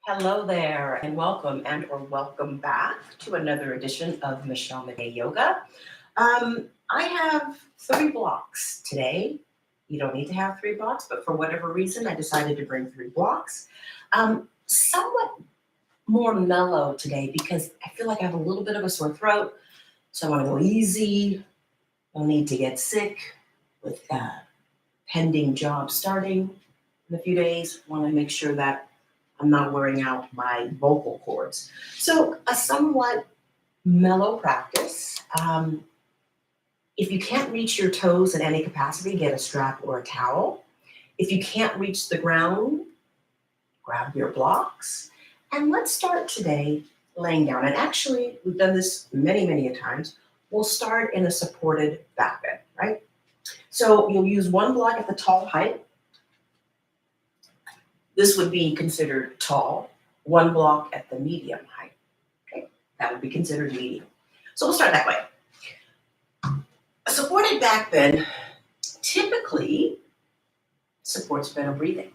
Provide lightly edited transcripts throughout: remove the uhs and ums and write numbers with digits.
Hello there, and welcome back to another edition of McKay Yoga. I have 3 blocks today. You don't need to have 3 blocks, but for whatever reason, I decided to bring 3 blocks. Somewhat more mellow today because I feel like I have a little bit of a sore throat, so I want to go easy. No need to get sick with pending job starting in a few days. Want to make sure that I'm not wearing out my vocal cords. So a somewhat mellow practice. If you can't reach your toes in any capacity, get a strap or a towel. If you can't reach the ground, grab your blocks. And let's start today laying down. And actually, we've done this many a times. We'll start in a supported back bend, right? So you'll use 1 block at the tall height. This would be considered tall. 1 block at the medium height. Okay, that would be considered medium. So we'll start that way. A supported back bend typically supports better breathing.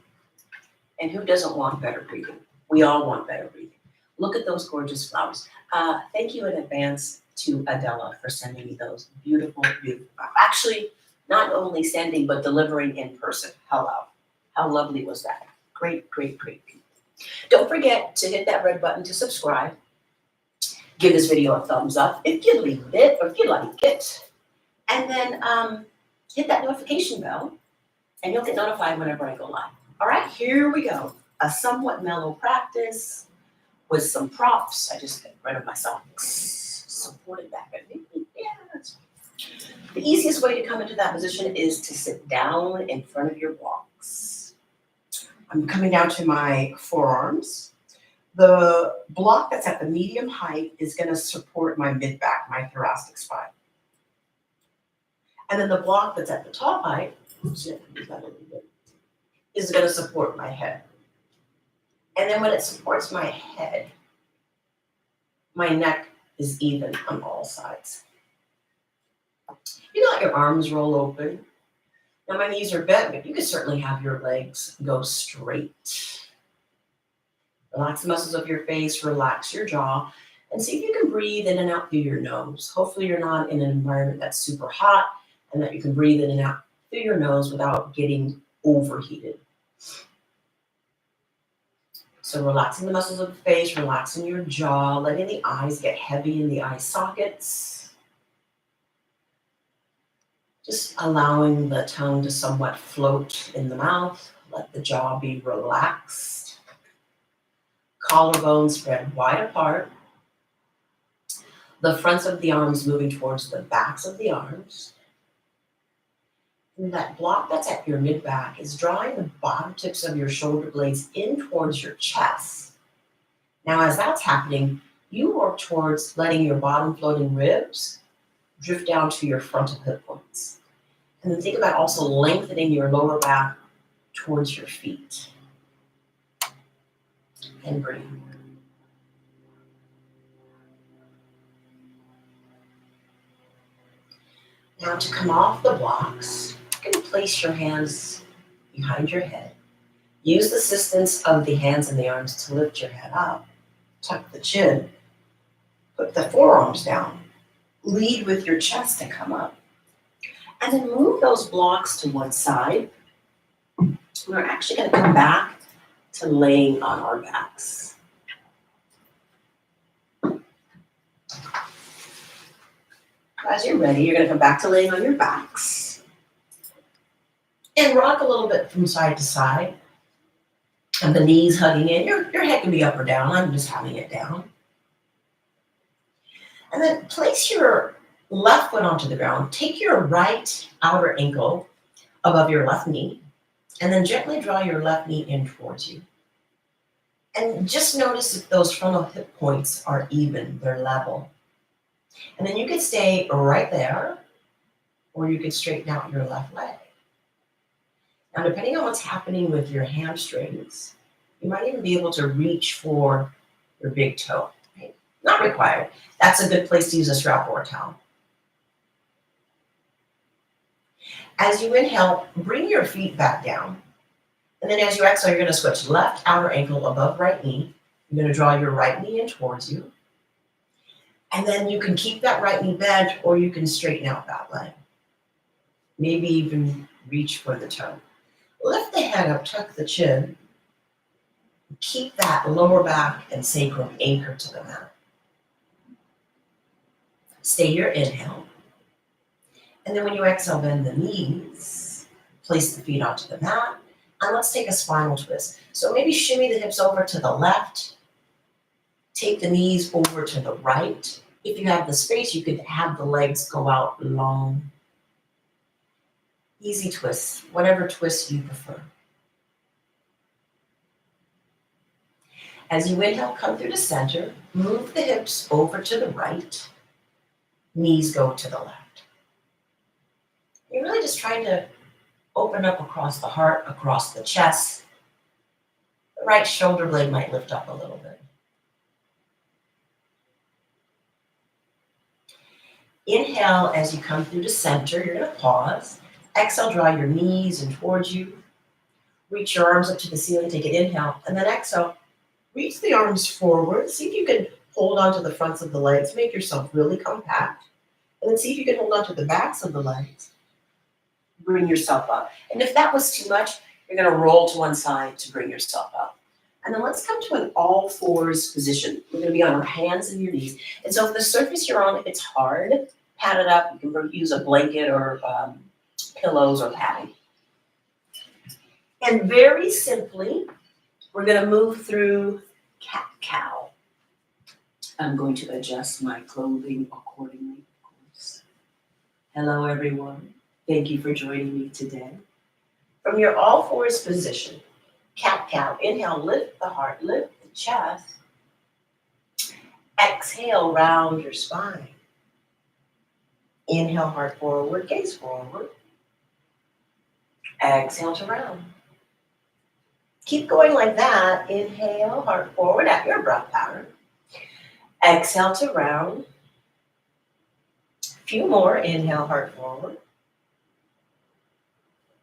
And who doesn't want better breathing? We all want better breathing. Look at those gorgeous flowers. Thank you in advance to Adela for sending me those beautiful flowers. Actually, not only sending, but delivering in person. Hello. How lovely was that? Great. Don't forget to hit that red button to subscribe. Give this video a thumbs up if you like it. And then hit that notification bell, and you'll get notified whenever I go live. All right, here we go. A somewhat mellow practice with some props. I just got rid of my socks. Supported back bend. Yes. The easiest way to come into that position is to sit down in front of your blocks. I'm coming down to my forearms. The block that's at the medium height is going to support my mid-back, my thoracic spine. And then the block that's at the tall height is going to support my head. And then when it supports my head, my neck is even on all sides. You let your arms roll open. Now my knees are bent, but you can certainly have your legs go straight. Relax the muscles of your face, relax your jaw, and see if you can breathe in and out through your nose. Hopefully you're not in an environment that's super hot and that you can breathe in and out through your nose without getting overheated. So relaxing the muscles of the face, relaxing your jaw, letting the eyes get heavy in the eye sockets. Just allowing the tongue to somewhat float in the mouth. Let the jaw be relaxed. Collarbones spread wide apart. The fronts of the arms moving towards the backs of the arms. And that block that's at your mid-back is drawing the bottom tips of your shoulder blades in towards your chest. Now, as that's happening, you work towards letting your bottom floating ribs drift down to your frontal hip points. And then think about also lengthening your lower back towards your feet. And breathe. Now to come off the blocks, you can place your hands behind your head. Use the assistance of the hands and the arms to lift your head up. Tuck the chin. Put the forearms down. Lead with your chest to come up. And then move those blocks to one side. We're actually going to come back to laying on our backs. As you're ready, you're going to come back to laying on your backs. And rock a little bit from side to side. And the knees hugging in. Your head can be up or down. I'm just having it down. And then place your left foot onto the ground. Take your right outer ankle above your left knee, and then gently draw your left knee in towards you. And just notice if those frontal hip points are even, they're level. And then you could stay right there, or you could straighten out your left leg. Now, depending on what's happening with your hamstrings, you might even be able to reach for your big toe. Right? Not required. That's a good place to use a strap or a towel. As you inhale, bring your feet back down. And then as you exhale, you're going to switch left outer ankle above right knee. You're going to draw your right knee in towards you. And then you can keep that right knee bent, or you can straighten out that leg. Maybe even reach for the toe. Lift the head up, tuck the chin. Keep that lower back and sacrum anchored to the mat. Stay your inhale. And then when you exhale, bend the knees. Place the feet onto the mat. And let's take a spinal twist. So maybe shimmy the hips over to the left. Take the knees over to the right. If you have the space, you could have the legs go out long. Easy twists, whatever twist you prefer. As you inhale, come through the center. Move the hips over to the right. Knees go to the left. You're really just trying to open up across the heart, across the chest. The right shoulder blade might lift up a little bit. Inhale as you come through the center. You're going to pause. Exhale, draw your knees in towards you. Reach your arms up to the ceiling. Take an inhale. And then exhale. Reach the arms forward. See if you can hold onto the fronts of the legs. Make yourself really compact. And then see if you can hold onto the backs of the legs. Bring yourself up. And if that was too much, you're going to roll to one side to bring yourself up. And then let's come to an all fours position. We're going to be on our hands and your knees. And so if the surface you're on, it's hard, pat it up. You can use a blanket or pillows or padding. And very simply, we're going to move through cat-cow. I'm going to adjust my clothing accordingly, of course. Hello, everyone. Thank you for joining me today. From your all fours position, cat-cow. Inhale, lift the heart, lift the chest. Exhale, round your spine. Inhale, heart forward, gaze forward. Exhale to round. Keep going like that. Inhale, heart forward at your breath pattern. Exhale to round. A few more. Inhale, heart forward.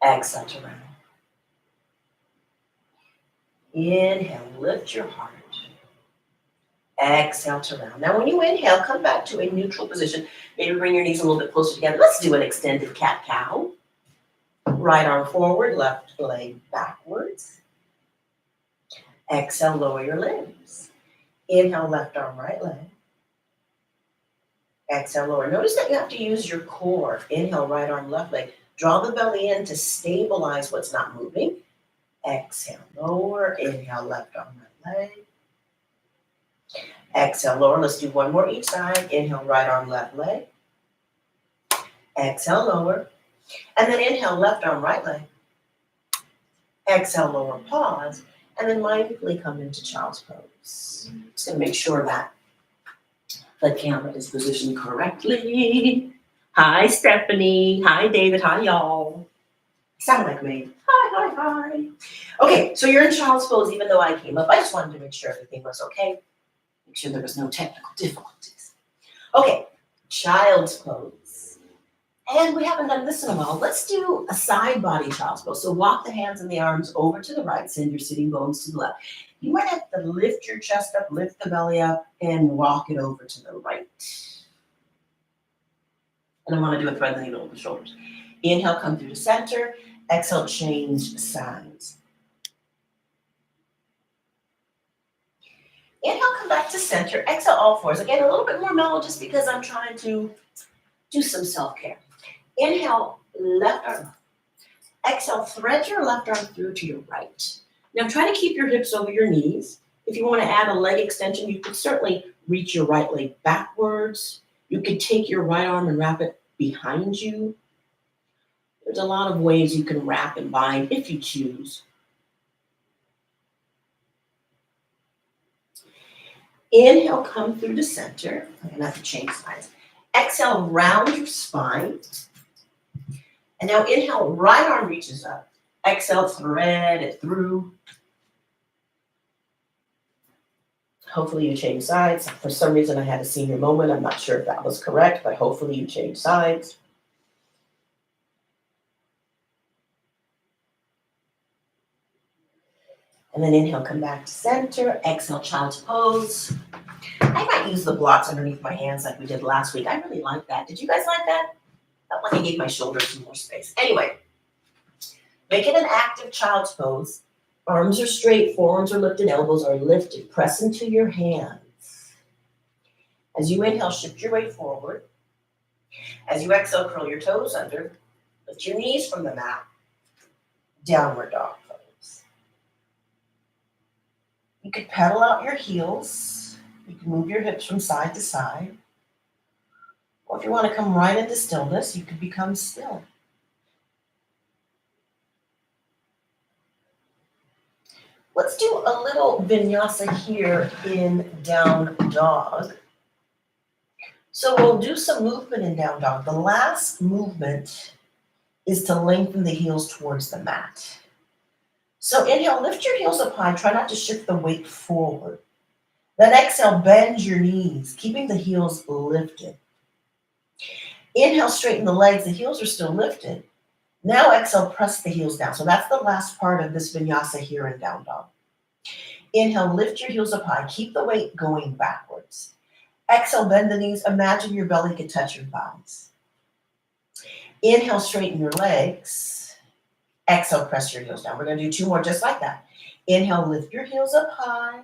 Exhale to round. Inhale, lift your heart. Exhale to round. Now when you inhale, come back to a neutral position. Maybe bring your knees a little bit closer together. Let's do an extended cat-cow. Right arm forward, left leg backwards. Exhale, lower your limbs. Inhale, left arm, right leg. Exhale, lower. Notice that you have to use your core. Inhale, right arm, left leg. Draw the belly in to stabilize what's not moving. Exhale, lower. Inhale, left arm, right leg. Exhale, lower. Let's do one more each side. Inhale, right arm, left leg. Exhale, lower. And then inhale, left arm, right leg. Exhale, lower, pause. And then mindfully come into child's pose. Just going to make sure that the camera is positioned correctly. Hi, Stephanie. Hi, David. Hi, y'all. Sound like me. Hi, hi, hi. Okay, so you're in child's pose even though I came up. I just wanted to make sure everything was okay. Make sure there was no technical difficulties. Okay, child's pose. And we haven't done this in a while. Let's do a side body child's pose. So walk the hands and the arms over to the right. Send your sitting bones to the left. You might have to lift your chest up, lift the belly up, and walk it over to the right. And I want to do a thread the needle over the shoulders. Inhale, come through the center. Exhale, change sides. Inhale, come back to center. Exhale, all fours. Again, a little bit more mellow just because I'm trying to do some self-care. Inhale, left arm up. Exhale, thread your left arm through to your right. Now try to keep your hips over your knees. If you want to add a leg extension, you could certainly reach your right leg backwards. You could take your right arm and wrap it behind you. There's a lot of ways you can wrap and bind if you choose. Inhale, come through the center. I'm going to have to change sides. Exhale, round your spine. And now inhale, right arm reaches up. Exhale, thread it through. Hopefully you change sides. For some reason I had a senior moment. I'm not sure if that was correct, but hopefully you change sides. And then inhale, come back to center. Exhale, child's pose. I might use the blocks underneath my hands like we did last week. I really like that. Did you guys like that? Felt like I gave my shoulders some more space. Anyway, make it an active child's pose. Arms are straight, forearms are lifted, elbows are lifted. Press into your hands. As you inhale, shift your weight forward. As you exhale, curl your toes under. Lift your knees from the mat. Downward dog pose. You could pedal out your heels. You can move your hips from side to side. Or if you want to come right into stillness, you could become still. Let's do a little vinyasa here in down dog. So we'll do some movement in down dog. The last movement is to lengthen the heels towards the mat. So inhale, lift your heels up high. Try not to shift the weight forward. Then exhale, bend your knees, keeping the heels lifted. Inhale, straighten the legs. The heels are still lifted. Now exhale, press the heels down. So that's the last part of this vinyasa here in down dog. Inhale, lift your heels up high. Keep the weight going backwards. Exhale, bend the knees. Imagine your belly can touch your thighs. Inhale, straighten your legs. Exhale, press your heels down. We're going to do 2 more just like that. Inhale, lift your heels up high.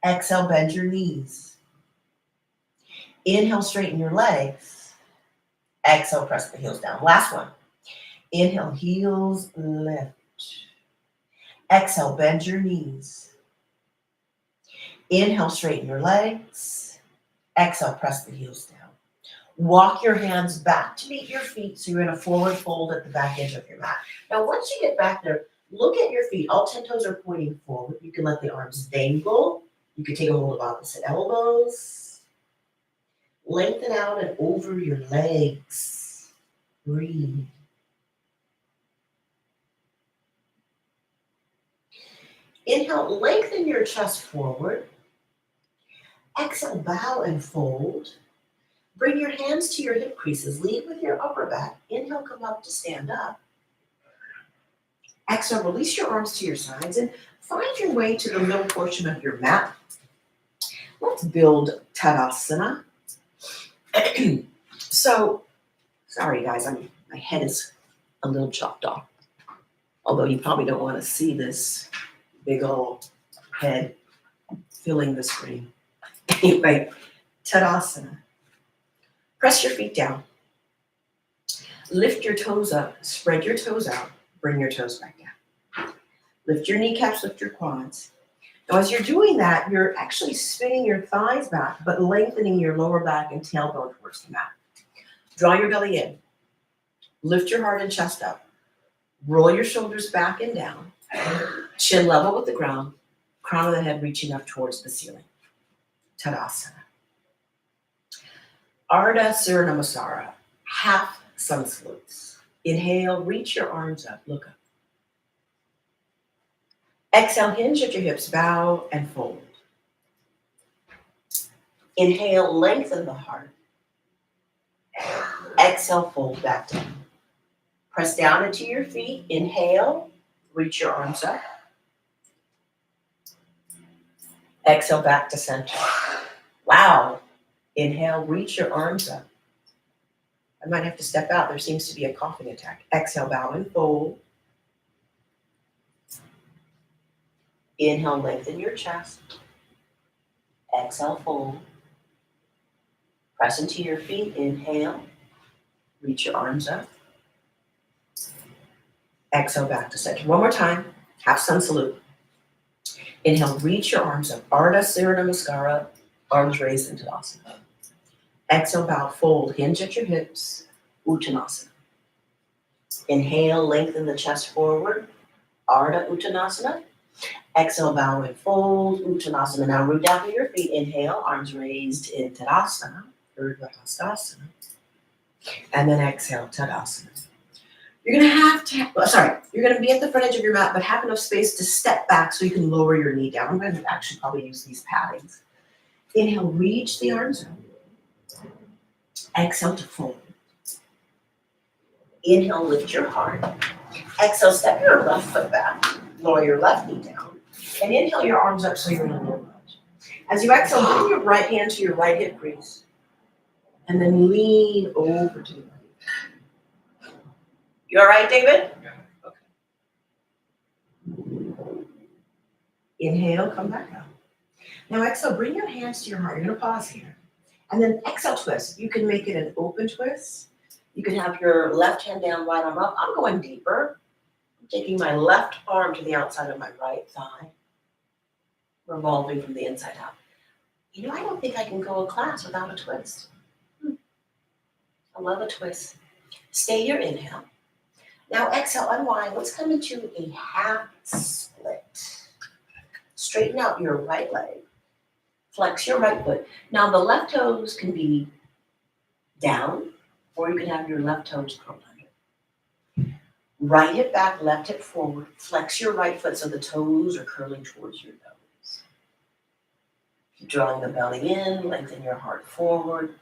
Exhale, bend your knees. Inhale, straighten your legs. Exhale, press the heels down. Last one. Inhale, heels lift. Exhale, bend your knees. Inhale, straighten your legs. Exhale, press the heels down. Walk your hands back to meet your feet so you're in a forward fold at the back edge of your mat. Now, once you get back there, look at your feet. All 10 toes are pointing forward. You can let the arms dangle. You can take a hold of opposite elbows. Lengthen out and over your legs. Breathe. Inhale, lengthen your chest forward. Exhale, bow and fold. Bring your hands to your hip creases. Lead with your upper back. Inhale, come up to stand up. Exhale, release your arms to your sides and find your way to the middle portion of your mat. Let's build Tadasana. So, sorry guys, my head is a little chopped off. Although you probably don't want to see this big old head filling the screen. Anyway, Tadasana. Press your feet down. Lift your toes up. Spread your toes out. Bring your toes back down. Lift your kneecaps, lift your quads. Now, as you're doing that, you're actually spinning your thighs back, but lengthening your lower back and tailbone towards the mat. Draw your belly in. Lift your heart and chest up. Roll your shoulders back and down. Chin level with the ground. Crown of the head reaching up towards the ceiling. Tadasana. Ardha Namaskara. Half sun salutes. Inhale, reach your arms up. Look up. Exhale, hinge at your hips, bow and fold. Inhale, lengthen the heart. Exhale, fold back down. Press down into your feet. Inhale, reach your arms up. Exhale, back to center. Wow. Inhale, reach your arms up. I might have to step out. There seems to be a coughing attack. Exhale, bow and fold. Inhale, lengthen your chest. Exhale, fold. Press into your feet. Inhale. Reach your arms up. Exhale, back to center. One more time. Half sun salute. Inhale, reach your arms up. Ardha Namaskara. Arms raised into Tadasana. Exhale, bow, fold. Hinge at your hips. Uttanasana. Inhale, lengthen the chest forward. Ardha Uttanasana. Exhale, bow and fold. Uttanasana. Now root down to your feet. Inhale, arms raised in Tadasana. Urdhva Hastasana. And then exhale, Tadasana. You're going to have to, you're going to be at the front edge of your mat, but have enough space to step back so you can lower your knee down. I'm going to actually probably use these paddings. Inhale, reach the arms up. Exhale to fold. Inhale, lift your heart. Exhale, step your left foot back. Lower your left knee down. And inhale your arms up so you're in a low lunge. As you exhale, bring your right hand to your right hip crease. And then lean over to the right. You all right, David? Yeah. Okay. Inhale, come back up. Now exhale, bring your hands to your heart. You're gonna pause here. And then exhale, twist. You can make it an open twist. You can have your left hand down, right arm up. I'm going deeper. I'm taking my left arm to the outside of my right thigh, revolving from the inside out. You know, I don't think I can go a class without a twist. I love a twist. Stay your inhale. Now exhale, unwind. Let's come into a half split. Straighten out your right leg. Flex your right foot. Now the left toes can be down, or you can have your left toes curled under. Right hip back, left hip forward. Flex your right foot so the toes are curling towards your nose. Keep drawing the belly in, lengthen your heart forward,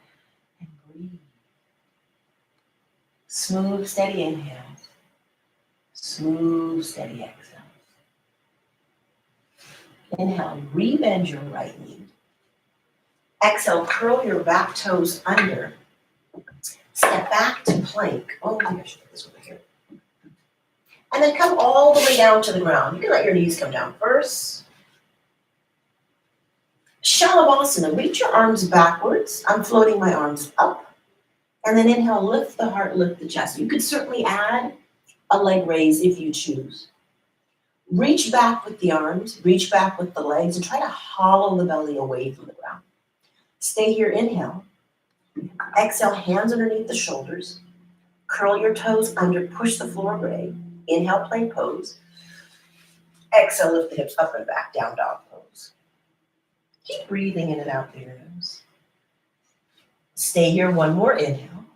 and breathe. Smooth, steady inhale. Smooth, steady exhale. Inhale, rebend your right knee. Exhale, curl your back toes under. Step back to plank. Oh, maybe I should put this over here. And then come all the way down to the ground. You can let your knees come down first. Shalabhasana, reach your arms backwards. I'm floating my arms up. And then inhale, lift the heart, lift the chest. You could certainly add a leg raise if you choose. Reach back with the arms, reach back with the legs, and try to hollow the belly away from the ground. Stay here, inhale. Exhale, hands underneath the shoulders. Curl your toes under, push the floor away. Inhale, plank pose. Exhale, lift the hips up and back, down dog pose. Keep breathing in and out through your nose. Stay here, one more inhale.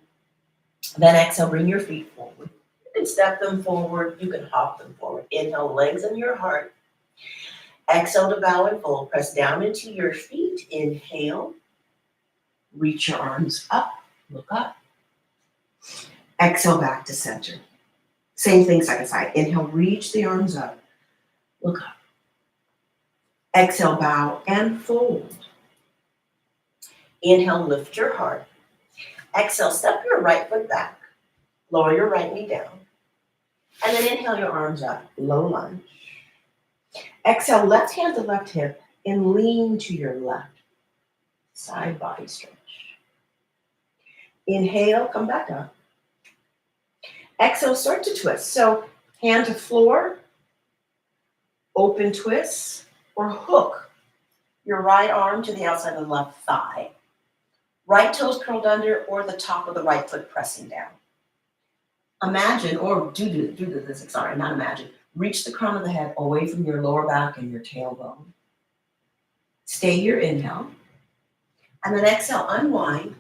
Then exhale, bring your feet forward. You can step them forward, you can hop them forward. Inhale, lengthen your heart. Exhale to bow and fold. Press down into your feet. Inhale. Reach your arms up, look up. Exhale back to center. Same thing, side to side. Inhale, reach the arms up, look up. Exhale, bow and fold. Inhale, lift your heart. Exhale, step your right foot back. Lower your right knee down. And then inhale your arms up, low lunge. Exhale, left hand to left hip and lean to your left. Side body stretch. Inhale, come back up. Exhale, start to twist. So hand to floor, open twist, or hook your right arm to the outside of the left thigh. Right toes curled under or the top of the right foot pressing down. Imagine, or do this, sorry, not imagine. Reach the crown of the head away from your lower back and your tailbone. Stay your inhale. And then exhale, unwind.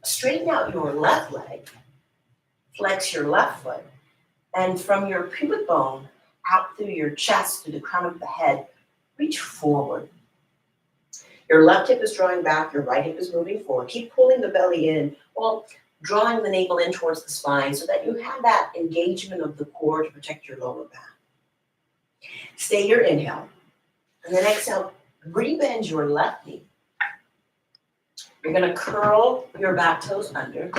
Straighten out your left leg. Flex your left foot. And from your pubic bone out through your chest to the crown of the head, reach forward. Your left hip is drawing back, your right hip is moving forward. Keep pulling the belly in while drawing the navel in towards the spine so that you have that engagement of the core to protect your lower back. Stay your inhale. And then exhale, rebend your left knee. You're going to curl your back toes under.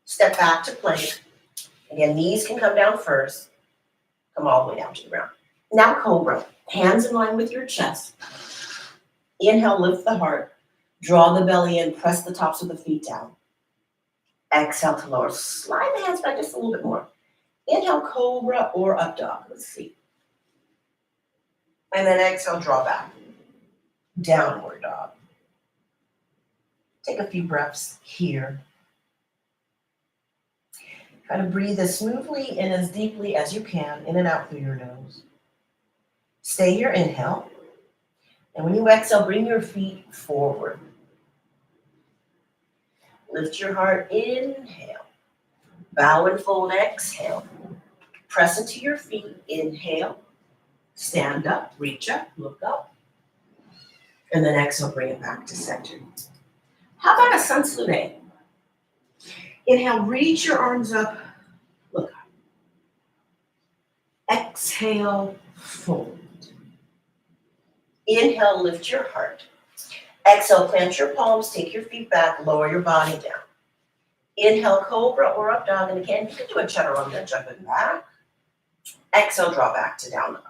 Step back to plank. Again, knees can come down first. Come all the way down to the ground. Now cobra. Hands in line with your chest. Inhale, lift the heart. Draw the belly in. Press the tops of the feet down. Exhale to lower. Slide the hands back just a little bit more. Inhale, cobra or up dog. Let's see. And then exhale, draw back. Downward dog. Take a few breaths here. Try to breathe as smoothly and as deeply as you can, in and out through your nose. Stay your inhale. And when you exhale, bring your feet forward. Lift your heart, inhale. Bow and fold, exhale. Press into your feet, inhale. Stand up, reach up, look up. And then exhale, bring it back to center. How about a sun salute? Inhale, reach your arms up, look up. Exhale, fold. Inhale, lift your heart. Exhale, plant your palms, take your feet back, lower your body down. Inhale, cobra or up dog, and again, you can do a chaturanga, jumping back. Exhale, draw back to down dog.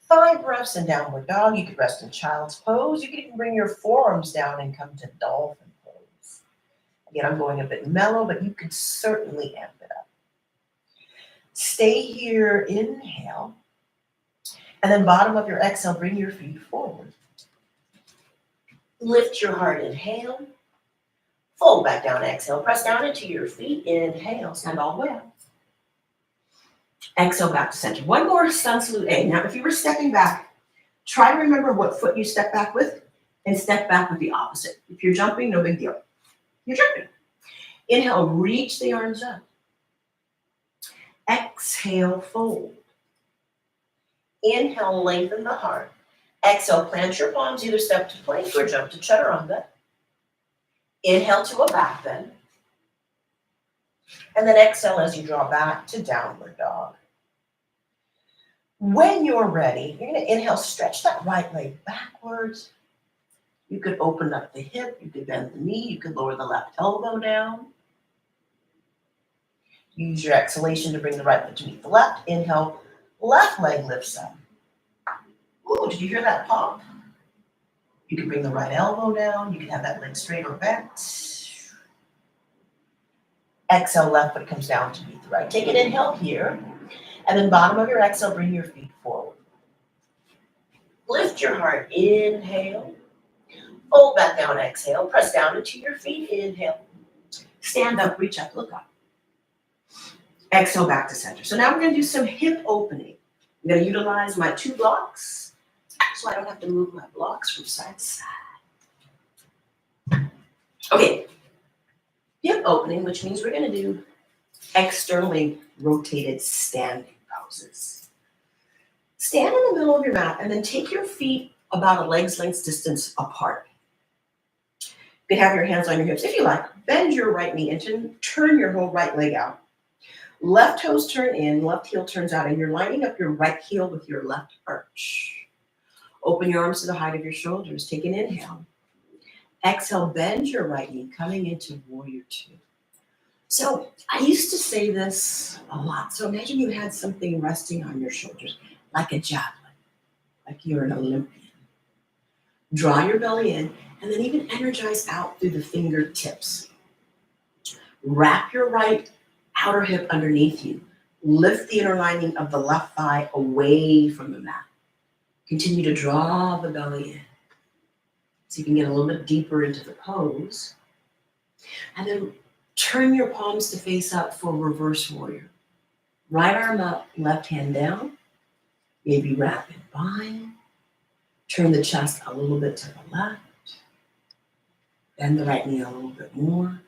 5 breaths in downward dog. You could rest in child's pose. You can even bring your forearms down and come to dolphin pose. Again, I'm going a bit mellow, but you could certainly amp it up. Stay here, inhale. And then bottom of your exhale, bring your feet forward. Lift your heart, inhale. Fold back down, exhale. Press down into your feet, inhale. Stand all the way up. Exhale, back to center. One more sun salute A. Now, if you were stepping back, try to remember what foot you step back with and step back with the opposite. If you're jumping, no big deal. You're jumping. Inhale, reach the arms up. Exhale, fold. Inhale, lengthen the heart. Exhale, plant your palms, either step to plank or jump to chaturanga. Inhale to a back bend. And then exhale as you draw back to downward dog. When you're ready, you're going to inhale, stretch that right leg backwards. You could open up the hip, you could bend the knee, you could lower the left elbow down. Use your exhalation to bring the right foot to meet the left. Inhale, left leg lifts up. Ooh, did you hear that pop? You can bring the right elbow down. You can have that leg straight or bent. Exhale, left foot comes down to meet the right. Take an inhale here. And then bottom of your exhale, bring your feet forward. Lift your heart, inhale. Fold back down, exhale. Press down into your feet, inhale. Stand up, reach up, look up. Exhale, back to center. So now we're going to do some hip opening. I'm going to utilize my 2 blocks so I don't have to move my blocks from side to side. Okay, hip opening, which means we're going to do externally rotated standing poses. Stand in the middle of your mat and then take your feet about a leg's length distance apart. You can have your hands on your hips if you like. Bend your right knee and turn your whole right leg out. Left toes turn in, left heel turns out, and you're lining up your right heel with your left arch. Open your arms to the height of your shoulders. Take an inhale. Exhale, bend your right knee, coming into warrior 2. So I used to say this a lot. So imagine you had something resting on your shoulders, like a javelin, like you're an Olympian. Draw your belly in, and then even energize out through the fingertips. Wrap your right outer hip underneath you. Lift the inner lining of the left thigh away from the mat. Continue to draw the belly in. So you can get a little bit deeper into the pose. And then turn your palms to face up for reverse warrior. Right arm up, left hand down. Maybe rapid bind. Turn the chest a little bit to the left. Bend the right knee a little bit more.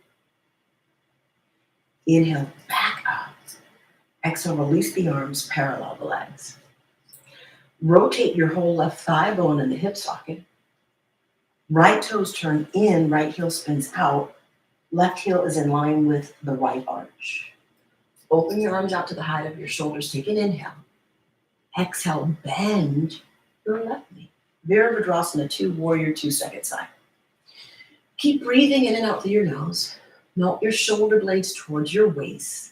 Inhale, back up. Exhale, release the arms, parallel the legs. Rotate your whole left thigh bone in the hip socket. Right toes turn in, right heel spins out. Left heel is in line with the right arch. Open your arms out to the height of your shoulders. Take an inhale. Exhale, bend your left knee. Virabhadrasana 2, warrior 2, second side. Keep breathing in and out through your nose. Melt your shoulder blades towards your waist.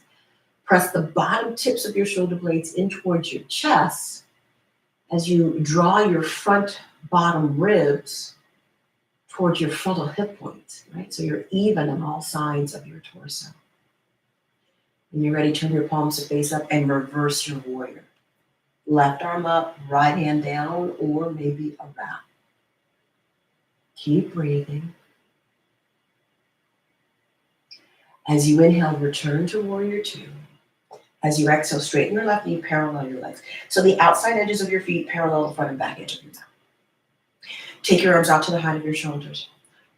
Press the bottom tips of your shoulder blades in towards your chest as you draw your front bottom ribs towards your frontal hip points, right? So you're even on all sides of your torso. When you're ready, turn your palms to face up and reverse your warrior. Left arm up, right hand down, or maybe around. Keep breathing. As you inhale, return to warrior 2. As you exhale, straighten your left knee, parallel your legs. So the outside edges of your feet parallel the front and back edge of your mat. Take your arms out to the height of your shoulders.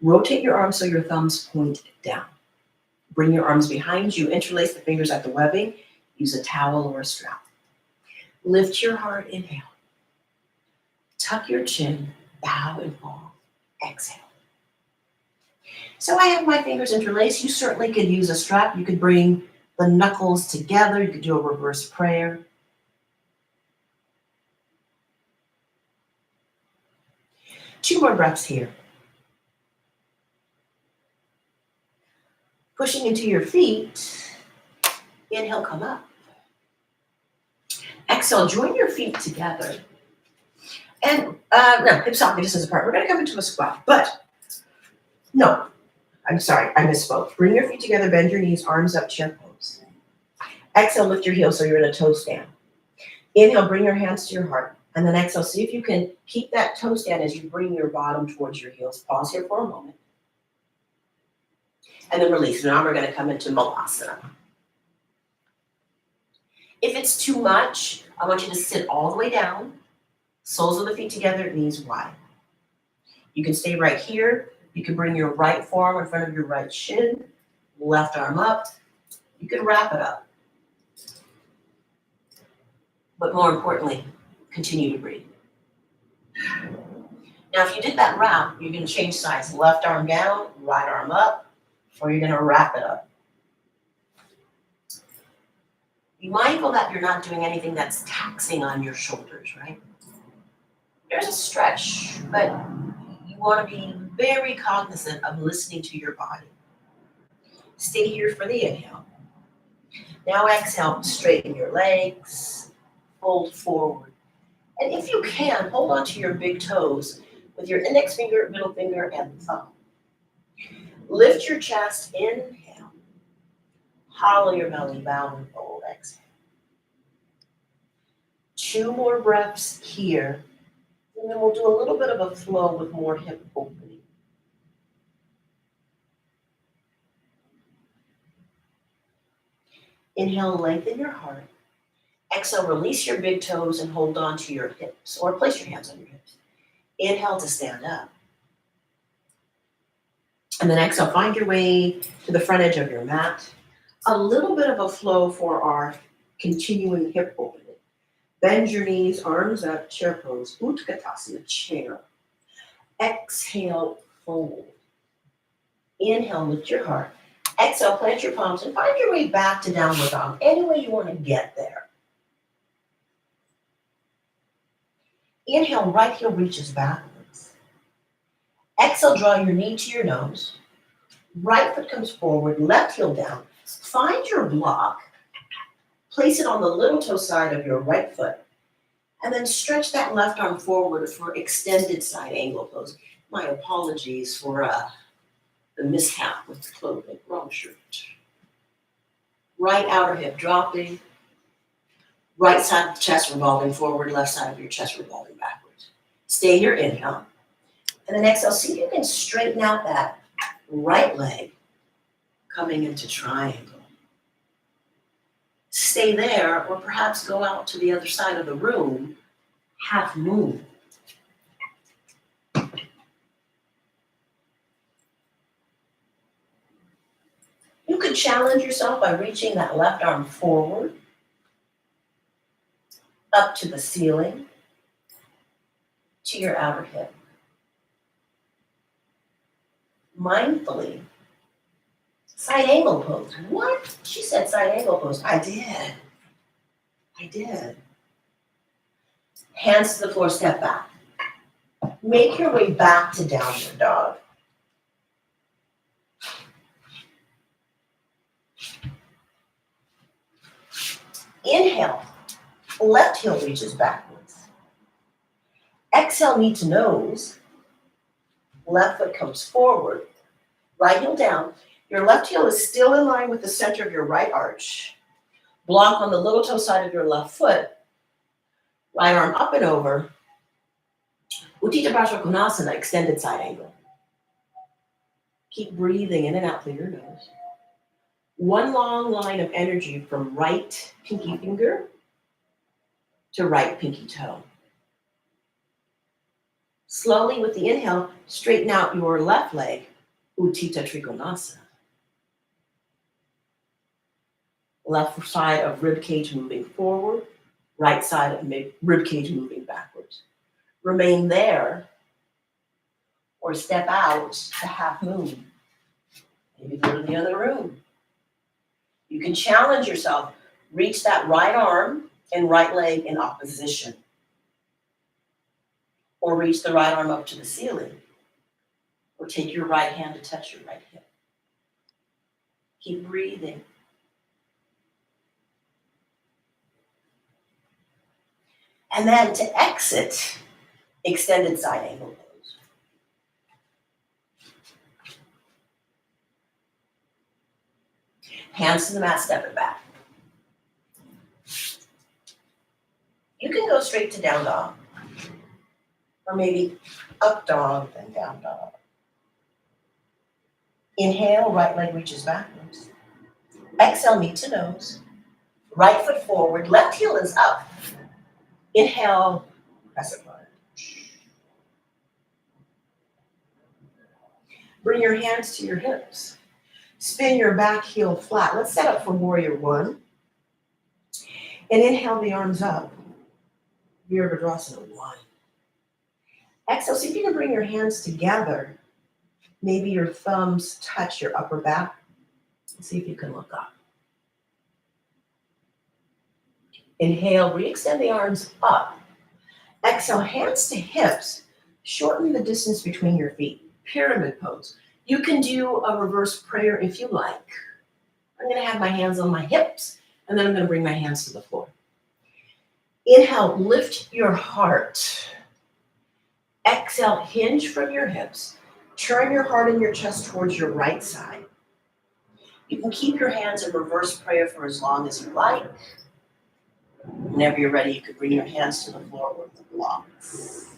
Rotate your arms so your thumbs point down. Bring your arms behind you. Interlace the fingers at the webbing. Use a towel or a strap. Lift your heart, inhale. Tuck your chin, bow and fall. Exhale. So I have my fingers interlaced. You certainly could use a strap. You could bring the knuckles together. You could do a reverse prayer. 2 more breaths here. Pushing into your feet. Inhale, come up. Exhale, join your feet together. And no, hips socket distance apart. We're going to come into a squat, but no, I'm sorry, I misspoke. Bring your feet together, bend your knees, arms up, chair pose. Exhale, lift your heels so you're in a toe stand. Inhale, bring your hands to your heart. And then exhale, see if you can keep that toe stand as you bring your bottom towards your heels. Pause here for a moment. And then release. Now we're going to come into Malasana. If it's too much, I want you to sit all the way down, soles of the feet together, knees wide. You can stay right here. You can bring your right forearm in front of your right shin, left arm up. You can wrap it up. But more importantly, continue to breathe. Now, if you did that wrap, you're going to change sides. Left arm down, right arm up, or you're going to wrap it up. Be mindful that you're not doing anything that's taxing on your shoulders, right? There's a stretch, but you want to be very cognizant of listening to your body. Stay here for the inhale. Now exhale, straighten your legs, fold forward. And if you can, hold on to your big toes with your index finger, middle finger, and thumb. Lift your chest, inhale. Hollow your belly, bow and fold, exhale. 2 more breaths here. And then we'll do a little bit of a flow with more hip opening. Inhale, lengthen your heart. Exhale, release your big toes and hold on to your hips, or place your hands on your hips. Inhale to stand up. And then exhale, find your way to the front edge of your mat. A little bit of a flow for our continuing hip opening. Bend your knees, arms up, chair pose, Utkatasana, chair. Exhale, fold. Inhale, lift your heart. Exhale, plant your palms and find your way back to downward dog, any way you want to get there. Inhale, right heel reaches backwards. Exhale, draw your knee to your nose. Right foot comes forward, left heel down. Find your block. Place it on the little toe side of your right foot. And then stretch that left arm forward for extended side angle pose. My apologies for the mishap with the clothing. Wrong shirt. Right outer hip dropping. Right side of the chest revolving forward, left side of your chest revolving backwards. Stay here, inhale. And then exhale, see if you can straighten out that right leg coming into triangle. Stay there, or perhaps go out to the other side of the room, half moon. You could challenge yourself by reaching that left arm forward, up to the ceiling, to your outer hip. Mindfully, side angle pose. What? She said side angle pose. I did. Hands to the floor, step back. Make your way back to downward dog. Inhale, left heel reaches backwards. Exhale, knee to nose. Left foot comes forward. Right heel down. Your left heel is still in line with the center of your right arch. Block on the little toe side of your left foot. Right arm up and over. Utthita Baddha Konasana, extended side angle. Keep breathing in and out through your nose. One long line of energy from right pinky finger to right pinky toe. Slowly with the inhale, straighten out your left leg, Utthita Trikonasana. Left side of rib cage moving forward, right side of rib cage moving backwards. Remain there, or step out to half moon. Maybe go to the other room. You can challenge yourself. Reach that right arm and right leg in opposition. or reach the right arm up to the ceiling, or take your right hand to touch your right hip. Keep breathing. And then to exit, extended side angle pose. Hands to the mat, step it back. You can go straight to down dog, or maybe up dog, then down dog. Inhale, right leg reaches backwards. Exhale, knee to nose. Right foot forward, left heel is up. Inhale, crescent lunge. Bring your hands to your hips. Spin your back heel flat. Let's set up for warrior one. And inhale the arms up. Virabhadrasana one. Exhale, see if you can bring your hands together. Maybe your thumbs touch your upper back. See if you can look up. Inhale, re-extend the arms up. Exhale, hands to hips. Shorten the distance between your feet. Pyramid pose. You can do a reverse prayer if you like. I'm going to have my hands on my hips, and then I'm going to bring my hands to the floor. Inhale, lift your heart. Exhale, hinge from your hips. Turn your heart and your chest towards your right side. You can keep your hands in reverse prayer for as long as you like. Whenever you're ready, you could bring your hands to the floor with the blocks.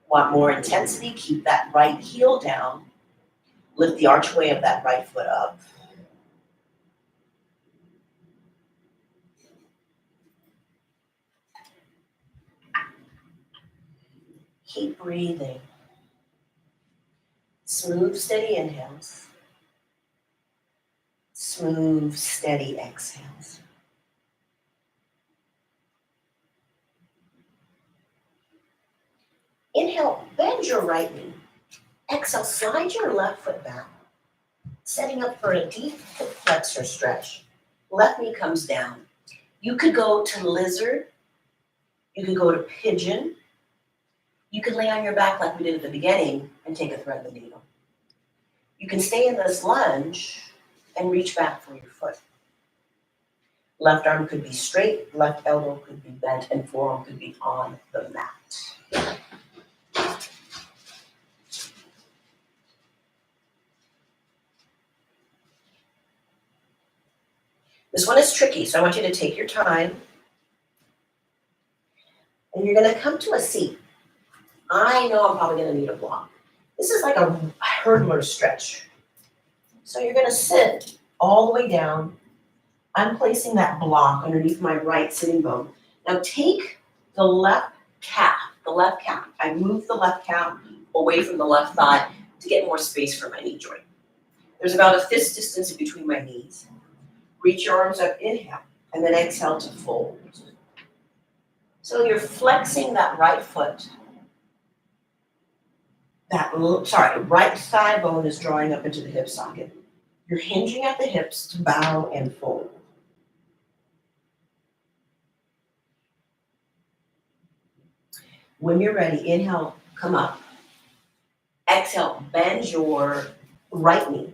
Want more intensity? Keep that right heel down. Lift the archway of that right foot up. Keep breathing. Smooth, steady inhales. Smooth, steady exhales. Inhale, bend your right knee. Exhale, slide your left foot back, setting up for a deep hip flexor stretch. Left knee comes down. You could go to lizard. You could go to pigeon. You could lay on your back like we did at the beginning and take a thread the needle. You can stay in this lunge and reach back for your foot. Left arm could be straight, left elbow could be bent, and forearm could be on the mat. This one is tricky, so I want you to take your time. And you're going to come to a seat. I know I'm probably going to need a block. This is like a hurdler stretch. So you're going to sit all the way down. I'm placing that block underneath my right sitting bone. Now take the left calf. I move the left calf away from the left thigh to get more space for my knee joint. There's about a fist distance between my knees. Reach your arms up, inhale, and then exhale to fold. So you're flexing that right foot. Right thigh bone is drawing up into the hip socket. You're hinging at the hips to bow and fold. When you're ready, inhale, come up. Exhale, bend your right knee.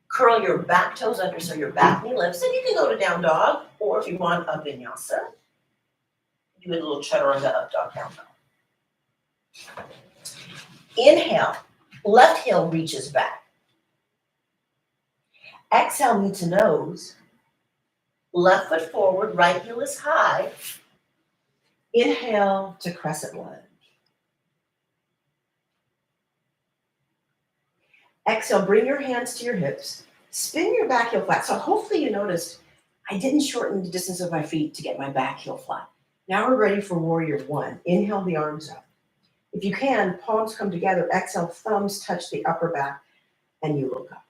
Curl your back toes under so your back knee lifts, and you can go to down dog, or if you want, a vinyasa. Do a little chaturanga up dog, down dog. Inhale, left heel reaches back. Exhale, knee to nose. Left foot forward, right heel is high. Inhale to crescent lunge. Exhale, bring your hands to your hips. Spin your back heel flat. So hopefully you noticed I didn't shorten the distance of my feet to get my back heel flat. Now we're ready for warrior one. Inhale the arms up. If you can, palms come together. Exhale, thumbs touch the upper back, and you look up.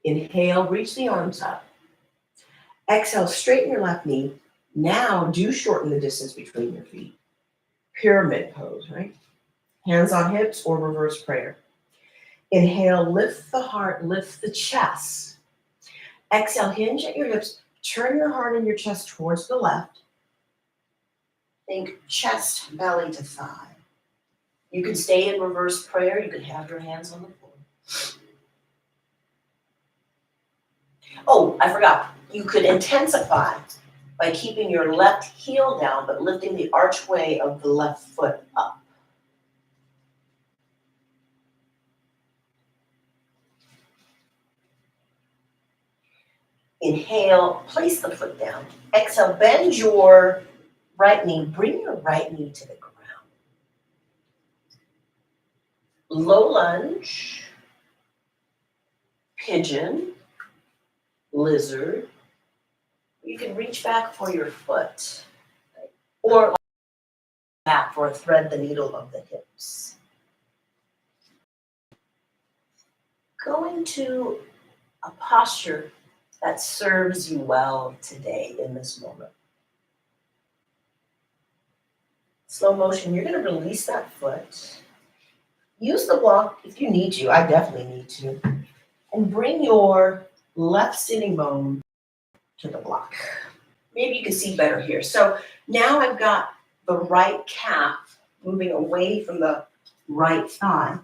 Inhale, reach the arms up. Exhale, straighten your left knee. Now do shorten the distance between your feet. Pyramid pose, right? Hands on hips or reverse prayer. Inhale, lift the heart, lift the chest. Exhale, hinge at your hips. Turn your heart and your chest towards the left. Think chest, belly to thigh. You can stay in reverse prayer. You can have your hands on the floor. Oh, I forgot. You could intensify by keeping your left heel down, but lifting the archway of the left foot up. Inhale, place the foot down. Exhale, bend your right knee. Bring your right knee to the ground. Low lunge, pigeon, lizard. You can reach back for your foot, or back for a thread the needle of the hips. Go into a posture that serves you well today in this moment. Slow motion, you're going to release that foot. Use the block if you need to. I definitely need to. And bring your left sitting bone to the block. Maybe you can see better here. So now I've got the right calf moving away from the right thigh,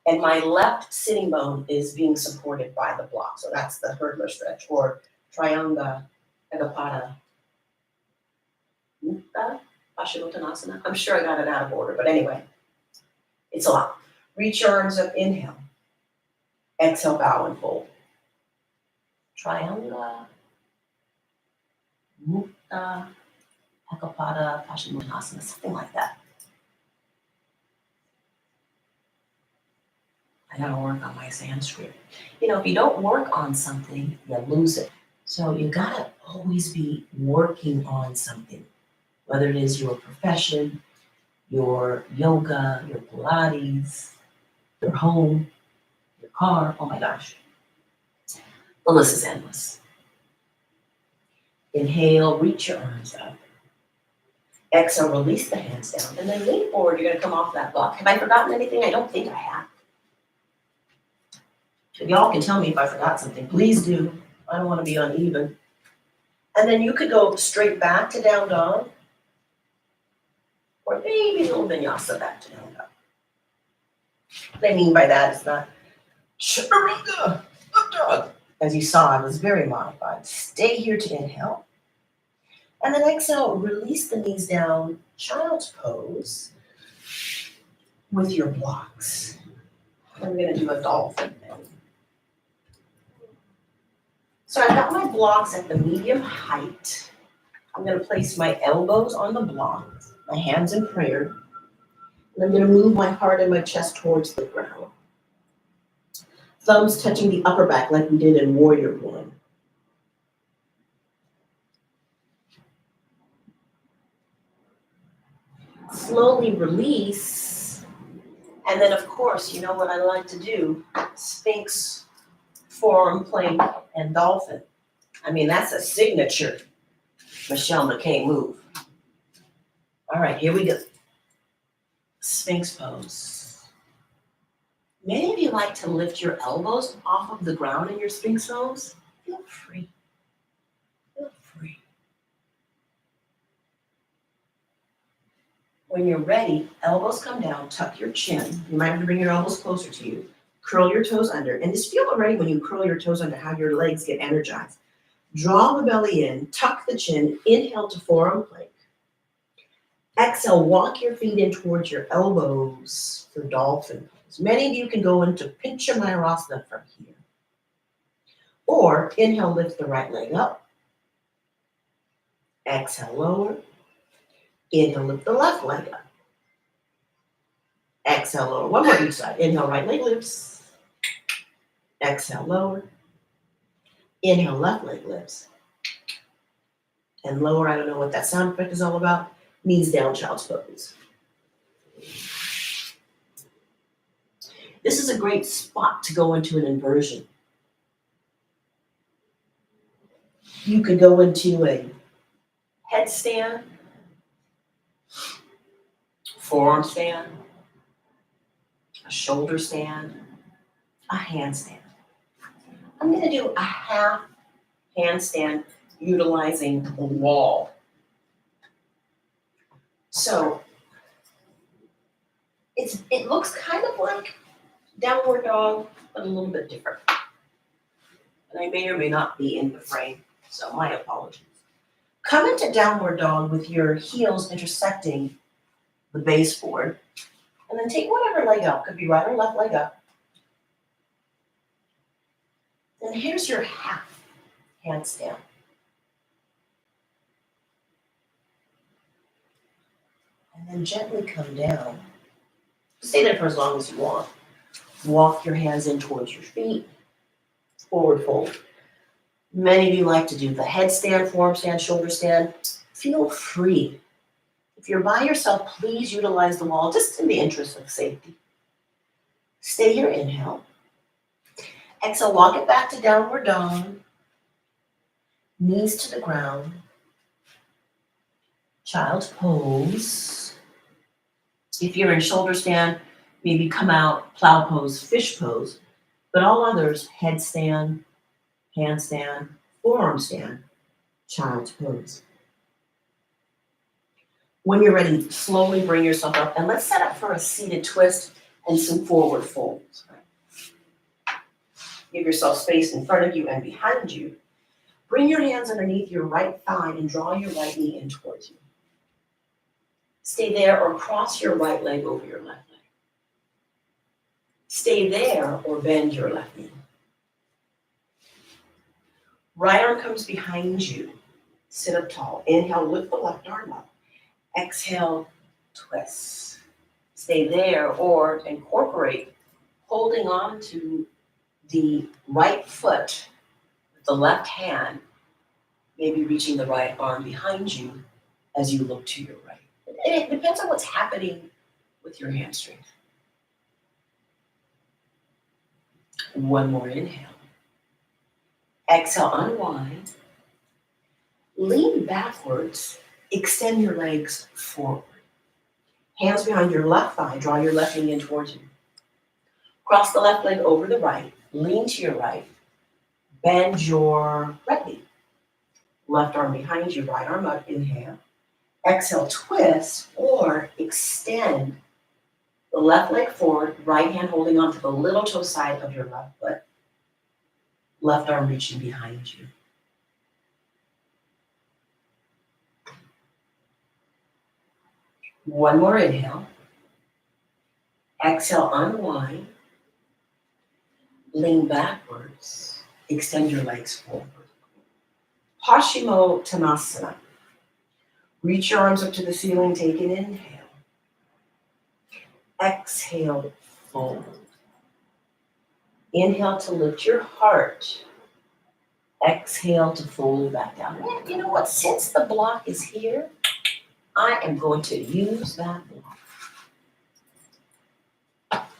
and my left sitting bone is being supported by the block. So that's the hurdler stretch, or Trianga Agapada Mukta Paschimottanasana. I'm sure I got it out of order, but anyway, it's a lot. Reach your arms up, inhale. Exhale, bow and fold. Trianga Mukta Agapada Paschimottanasana, something like that. I gotta work on my Sanskrit. You know, if you don't work on something, you lose it. So you gotta always be working on something, whether it is your profession, your yoga, your Pilates, your home, your car. Oh my gosh. The list is endless. Inhale, reach your arms up. Exhale, release the hands down. And then lean forward. You're gonna come off that block. Have I forgotten anything? I don't think I have. If y'all can tell me if I forgot something, please do. I don't want to be uneven. And then you could go straight back to down dog, or maybe a little vinyasa back to down dog. What I mean by that is not chaturanga up dog. As you saw, I was very modified. Stay here to inhale. And then exhale, release the knees down, child's pose with your blocks. I'm going to do a dolphin now. So I've got my blocks at the medium height. I'm going to place my elbows on the block, my hands in prayer, and I'm going to move my heart and my chest towards the ground. Thumbs touching the upper back like we did in Warrior One. Slowly release, and then of course, you know what I like to do, Sphinx, forearm plank, and dolphin. I mean, that's a signature Michelle McKay move. All right, here we go. Sphinx pose. Many of you like to lift your elbows off of the ground in your Sphinx pose. Feel free. Feel free. When you're ready, elbows come down, tuck your chin. You might have to bring your elbows closer to you. Curl your toes under. And just feel already when you curl your toes under how your legs get energized. Draw the belly in, tuck the chin, inhale to forearm plank. Exhale, walk your feet in towards your elbows for dolphin pose. Many of you can go into Pincha Mayurasana from here. Or inhale, lift the right leg up. Exhale, lower. Inhale, lift the left leg up. Exhale, lower. One more each side. Inhale, right leg lifts. Exhale, lower. Inhale, left leg lifts. And lower, I don't know what that sound effect is all about. Knees down, child's pose. This is a great spot to go into an inversion. You could go into a headstand, forearm stand, a shoulder stand, a handstand. I'm going to do a half handstand utilizing the wall. So it looks kind of like downward dog, but a little bit different. And I may or may not be in the frame, so my apologies. Come into downward dog with your heels intersecting the baseboard, and then take whatever leg up, could be right or left leg up. And here's your half handstand. And then gently come down. Stay there for as long as you want. Walk your hands in towards your feet, forward fold. Many of you like to do the headstand, forearm stand, shoulder stand. Feel free. If you're by yourself, please utilize the wall just in the interest of safety. Stay here, inhale. Exhale, walk it back to downward dog. Knees to the ground. Child's pose. If you're in shoulder stand, maybe come out, plow pose, fish pose. But all others, headstand, handstand, forearm stand, child's pose. When you're ready, slowly bring yourself up, and let's set up for a seated twist and some forward folds. Give yourself space in front of you and behind you. Bring your hands underneath your right thigh and draw your right knee in towards you. Stay there or cross your right leg over your left leg. Stay there or bend your left knee. Right arm comes behind you. Sit up tall. Inhale, lift the left arm up. Exhale, twist. Stay there or incorporate holding on to the right foot with the left hand, maybe reaching the right arm behind you as you look to your right. It depends on what's happening with your hamstrings. One more inhale. Exhale, unwind. Lean backwards. Extend your legs forward. Hands behind your left thigh. Draw your left knee in towards you. Cross the left leg over the right. Lean to your right. Bend your right knee. Left arm behind you, right arm up. Inhale. Exhale, twist or extend the left leg forward, right hand holding onto the little toe side of your left foot. Left arm reaching behind you. One more inhale. Exhale, unwind. Lean backwards. Extend your legs forward. Paschimottanasana. Reach your arms up to the ceiling. Take an inhale. Exhale, fold. Inhale to lift your heart. Exhale to fold back down. And you know what? Since the block is here, I am going to use that block.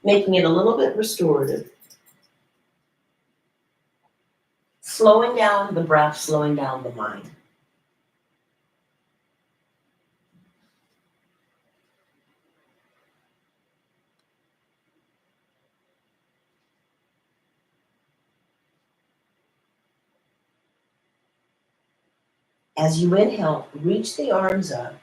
Making it a little bit restorative. Slowing down the breath, slowing down the mind. As you inhale, reach the arms up.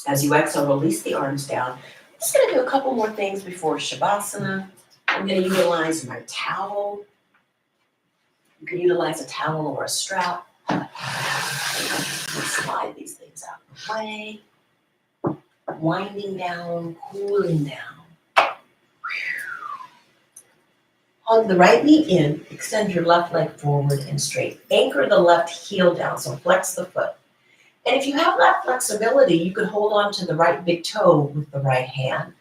As you exhale, release the arms down. I'm just going to do a couple more things before Shavasana. I'm going to utilize my towel. You can utilize a towel or a strap. Slide these things out of the way. Winding down, cooling down. Hug the right knee in, extend your left leg forward and straight. Anchor the left heel down, so flex the foot. And if you have that flexibility, you could hold on to the right big toe with the right hand.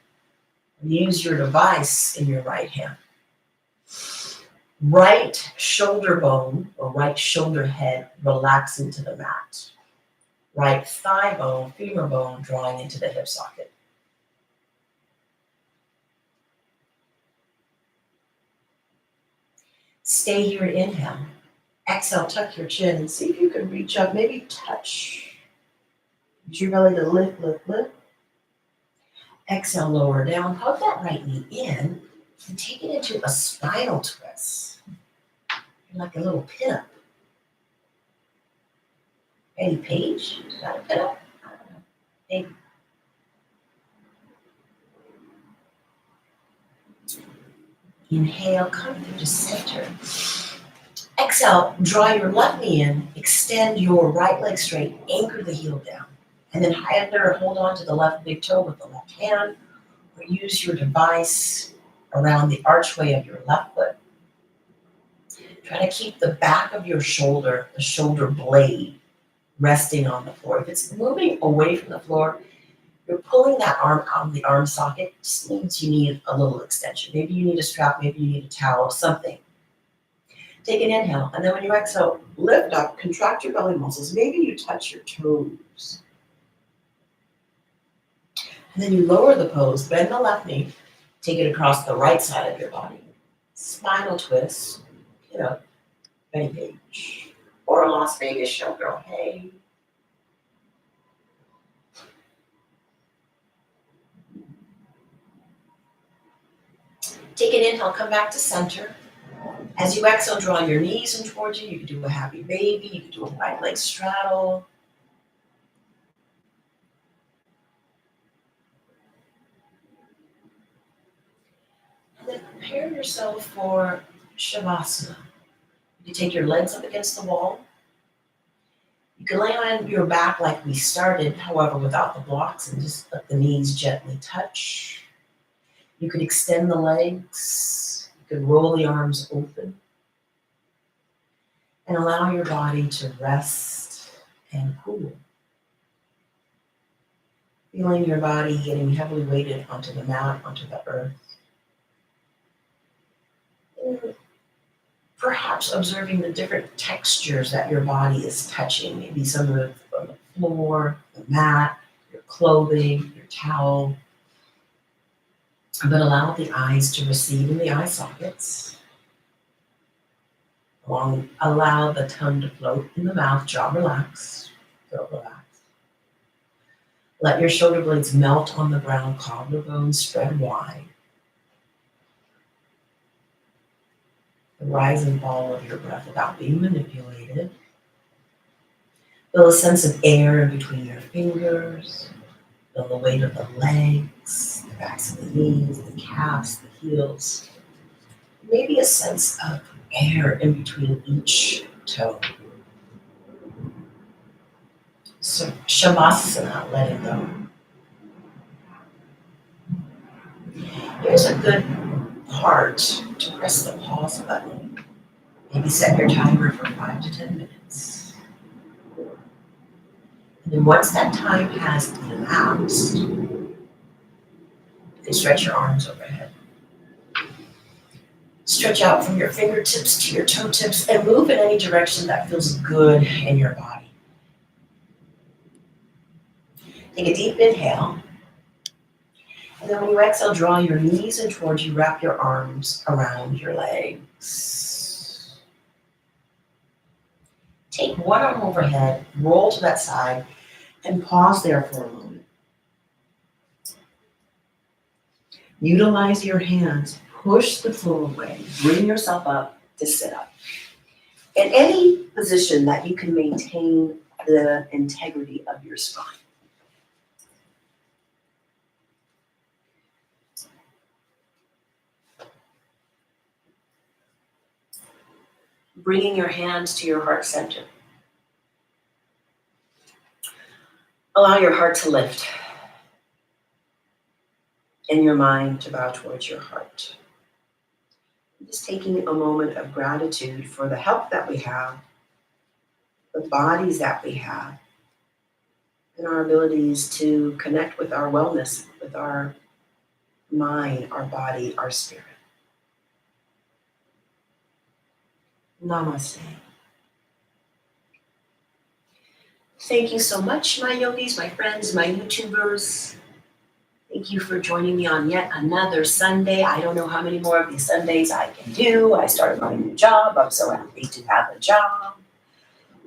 Use your device in your right hand. Right shoulder bone or right shoulder head relax into the mat. Right thigh bone, femur bone drawing into the hip socket. Stay here, inhale. Exhale, tuck your chin and see if you can reach up, maybe touch. Use your belly to lift, lift, lift. Exhale, lower down. Hug that right knee in and take it into a spinal twist. Like a little pin-up. Any page? Is that a pillow? I don't know. Maybe. Inhale, come through to center. Exhale, draw your left knee in, extend your right leg straight, anchor the heel down. And then hold on to the left big toe with the left hand, or use your device around the archway of your left foot. Try to keep the back of your shoulder, the shoulder blade, resting on the floor. If it's moving away from the floor, you're pulling that arm out of the arm socket. It just means you need a little extension. Maybe you need a strap, maybe you need a towel, something. Take an inhale, and then when you exhale, lift up, contract your belly muscles. Maybe you touch your toes. And then you lower the pose, bend the left knee, take it across the right side of your body. Spinal twist, Benny Page. Or a Las Vegas showgirl, hey. Take an inhale, come back to center. As you exhale, draw your knees in towards you. You can do a happy baby, you can do a wide leg straddle. And then prepare yourself for Shavasana. You can take your legs up against the wall. You can lay on your back like we started, however, without the blocks, and just let the knees gently touch. You could extend the legs. You could roll the arms open. And allow your body to rest and cool. Feeling your body getting heavily weighted onto the mat, onto the earth. And perhaps observing the different textures that your body is touching. Maybe some of it from the floor, the mat, your clothing, your towel. But allow the eyes to receive in the eye sockets. Allow the tongue to float in the mouth, jaw relax, throat relax. Let your shoulder blades melt on the ground, collarbones spread wide. The rise and fall of your breath without being manipulated. Feel a sense of air in between your fingers. Feel the weight of the legs, the backs of the knees, the calves, the heels. Maybe a sense of air in between each toe. So Shavasana, letting go. Here's a good part to press the pause button. Maybe set your timer for 5 to 10 minutes. And then once that time has elapsed, you can stretch your arms overhead. Stretch out from your fingertips to your toe tips and move in any direction that feels good in your body. Take a deep inhale. And then when you exhale, draw your knees in towards you, wrap your arms around your legs. Take one arm overhead, roll to that side, and pause there for a moment. Utilize your hands, push the floor away, bring yourself up to sit up. In any position that you can maintain the integrity of your spine. Bringing your hands to your heart center. Allow your heart to lift and your mind to bow towards your heart. Just taking a moment of gratitude for the health that we have, the bodies that we have, and our abilities to connect with our wellness, with our mind, our body, our spirit. Namaste. Thank you so much, my yogis, my friends, my YouTubers. Thank you for joining me on yet another Sunday. I don't know how many more of these Sundays I can do. I started my new job. I'm so happy to have a job.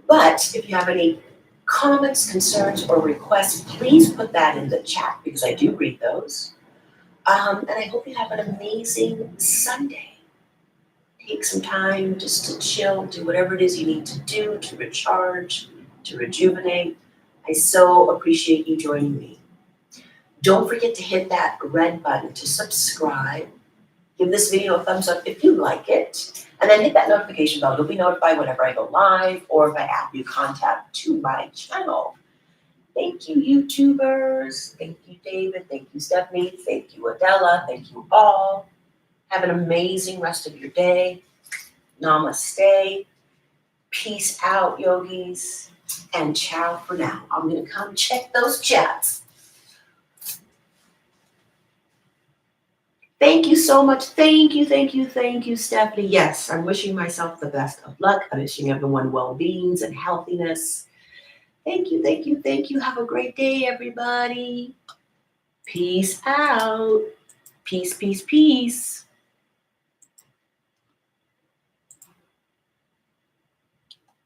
But if you have any comments, concerns, or requests, please put that in the chat because I do read those. And I hope you have an amazing Sunday. Take some time just to chill, do whatever it is you need to do to recharge, to rejuvenate. I so appreciate you joining me. Don't forget to hit that red button to subscribe. Give this video a thumbs up if you like it. And then hit that notification bell. You'll be notified whenever I go live or if I add new content to my channel. Thank you, YouTubers. Thank you, David. Thank you, Stephanie. Thank you, Adela. Thank you all. Have an amazing rest of your day. Namaste. Peace out, yogis. And ciao for now. I'm going to come check those chats. Thank you so much. Thank you, Stephanie. Yes, I'm wishing myself the best of luck. I'm wishing everyone well-beings and healthiness. Thank you. Have a great day, everybody. Peace out. Peace.